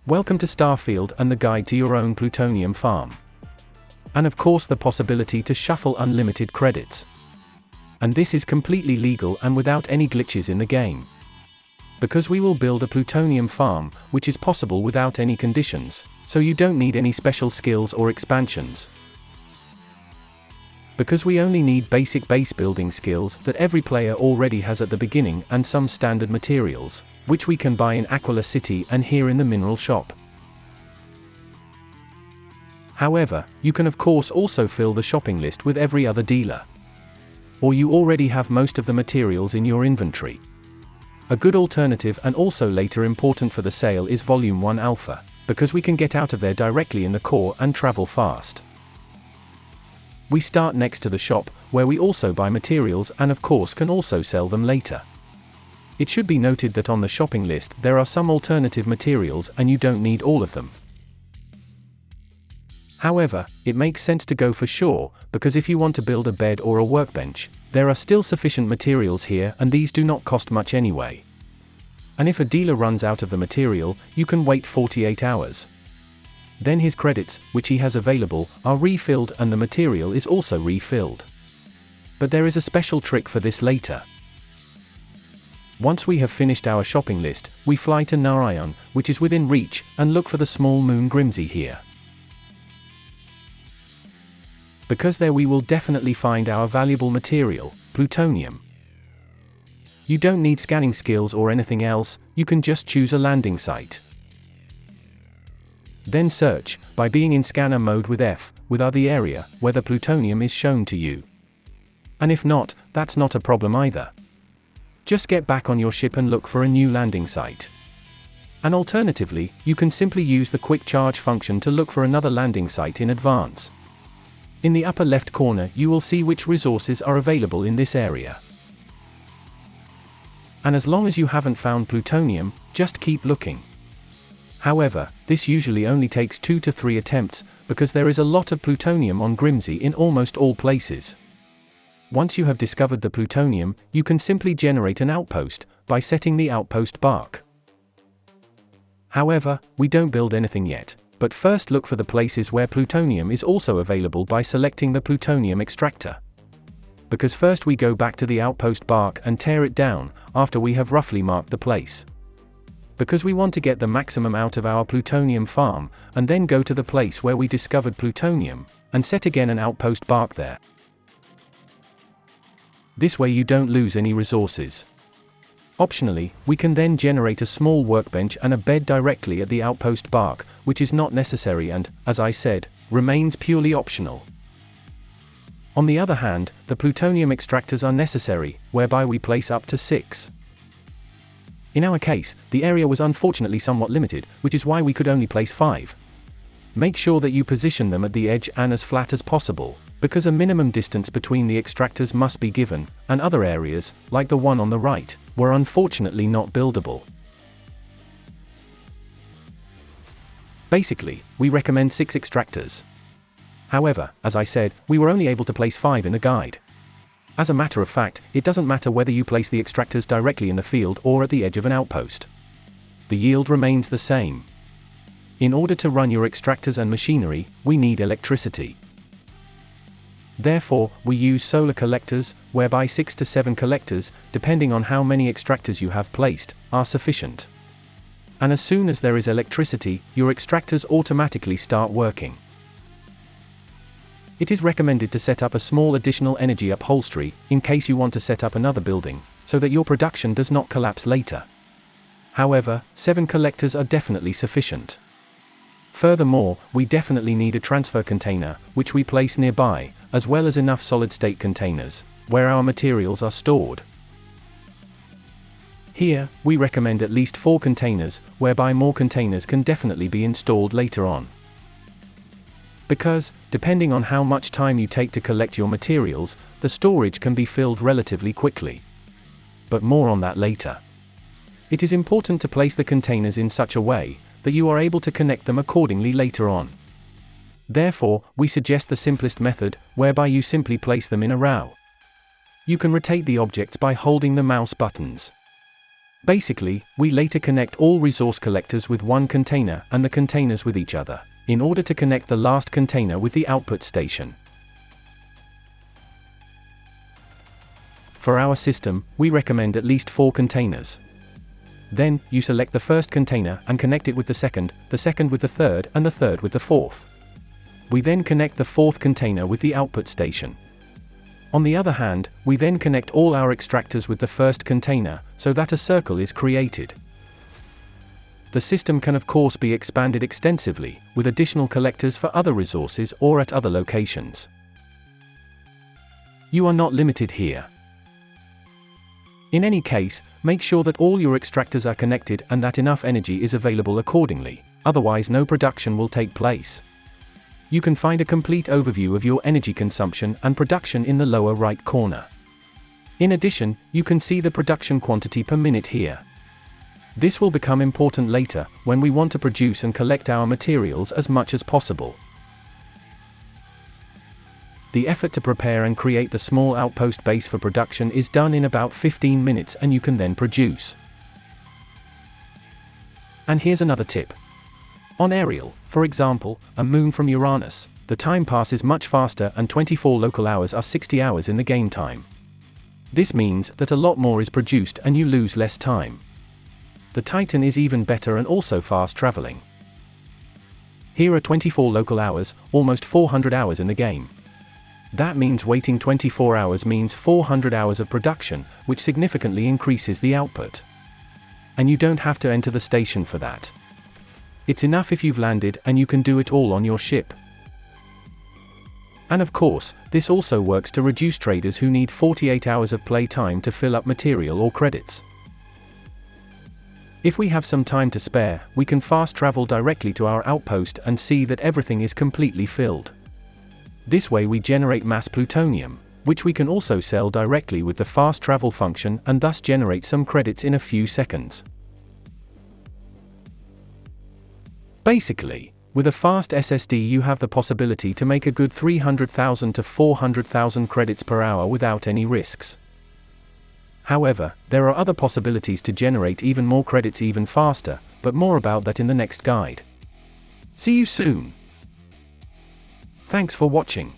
Welcome to Starfield and the guide to your own plutonium farm. And of course the possibility to shuffle unlimited credits. And this is completely legal and without any glitches in the game. Because we will build a plutonium farm, which is possible without any conditions, so you don't need any special skills or expansions. Because we only need basic base building skills that every player already has at the beginning and some standard materials, which we can buy in Aquila City and here in the mineral shop. However, you can of course also fill the shopping list with every other dealer. Or you already have most of the materials in your inventory. A good alternative and also later important for the sale is Volume 1 Alpha, because we can get out of there directly in the core and travel fast. We start next to the shop, where we also buy materials and of course can also sell them later. It should be noted that on the shopping list there are some alternative materials and you don't need all of them. However, it makes sense to go for sure, because if you want to build a bed or a workbench, there are still sufficient materials here and these do not cost much anyway. And if a dealer runs out of the material, you can wait 48 hours. Then his credits, which he has available, are refilled and the material is also refilled. But there is a special trick for this later. Once we have finished our shopping list, we fly to Narayan, which is within reach, and look for the small moon Grimsey here. Because there we will definitely find our valuable material, plutonium. You don't need scanning skills or anything else, you can just choose a landing site. Then search, by being in scanner mode with F, within the area where the plutonium is shown to you. And if not, that's not a problem either. Just get back on your ship and look for a new landing site. And alternatively, you can simply use the quick charge function to look for another landing site in advance. In the upper left corner you will see which resources are available in this area. And as long as you haven't found plutonium, just keep looking. However, this usually only takes 2 to 3 attempts, because there is a lot of plutonium on Grimsey in almost all places. Once you have discovered the plutonium, you can simply generate an outpost, by setting the outpost bark. However, we don't build anything yet, but first look for the places where plutonium is also available by selecting the plutonium extractor. Because first we go back to the outpost bark and tear it down, after we have roughly marked the place. Because we want to get the maximum out of our plutonium farm, and then go to the place where we discovered plutonium, and set again an outpost bark there. This way you don't lose any resources. Optionally, we can then generate a small workbench and a bed directly at the outpost bark, which is not necessary and, as I said, remains purely optional. On the other hand, the plutonium extractors are necessary, whereby we place up to 6. In our case, the area was unfortunately somewhat limited, which is why we could only place 5. Make sure that you position them at the edge and as flat as possible, because a minimum distance between the extractors must be given, and other areas, like the one on the right, were unfortunately not buildable. Basically, we recommend 6 extractors. However, as I said, we were only able to place 5 in the guide. As a matter of fact, it doesn't matter whether you place the extractors directly in the field or at the edge of an outpost. The yield remains the same. In order to run your extractors and machinery, we need electricity. Therefore, we use solar collectors, whereby 6 to 7 collectors, depending on how many extractors you have placed, are sufficient. And as soon as there is electricity, your extractors automatically start working. It is recommended to set up a small additional energy upholstery, in case you want to set up another building, so that your production does not collapse later. However, 7 collectors are definitely sufficient. Furthermore, we definitely need a transfer container, which we place nearby, as well as enough solid-state containers, where our materials are stored. Here, we recommend at least 4 containers, whereby more containers can definitely be installed later on. Because, depending on how much time you take to collect your materials, the storage can be filled relatively quickly. But more on that later. It is important to place the containers in such a way that you are able to connect them accordingly later on. Therefore, we suggest the simplest method, whereby you simply place them in a row. You can rotate the objects by holding the mouse buttons. Basically, we later connect all resource collectors with one container and the containers with each other, in order to connect the last container with the output station. For our system, we recommend at least 4 containers. Then, you select the first container and connect it with the second with the third, and the third with the fourth. We then connect the fourth container with the output station. On the other hand, we then connect all our extractors with the first container, so that a circle is created. The system can of course be expanded extensively, with additional collectors for other resources or at other locations. You are not limited here. In any case, make sure that all your extractors are connected and that enough energy is available accordingly, otherwise no production will take place. You can find a complete overview of your energy consumption and production in the lower right corner. In addition, you can see the production quantity per minute here. This will become important later, when we want to produce and collect our materials as much as possible. The effort to prepare and create the small outpost base for production is done in about 15 minutes and you can then produce. And here's another tip. On Ariel, for example, a moon from Uranus, the time passes much faster and 24 local hours are 60 hours in the game time. This means that a lot more is produced and you lose less time. The Titan is even better and also fast traveling. Here are 24 local hours, almost 400 hours in the game. That means waiting 24 hours means 400 hours of production, which significantly increases the output. And you don't have to enter the station for that. It's enough if you've landed and you can do it all on your ship. And of course, this also works to reduce traders who need 48 hours of play time to fill up material or credits. If we have some time to spare, we can fast travel directly to our outpost and see that everything is completely filled. This way we generate mass plutonium, which we can also sell directly with the fast travel function and thus generate some credits in a few seconds. Basically, with a fast SSD you have the possibility to make a good 300,000 to 400,000 credits per hour without any risks. However, there are other possibilities to generate even more credits even faster, but more about that in the next guide. See you soon! Thanks for watching.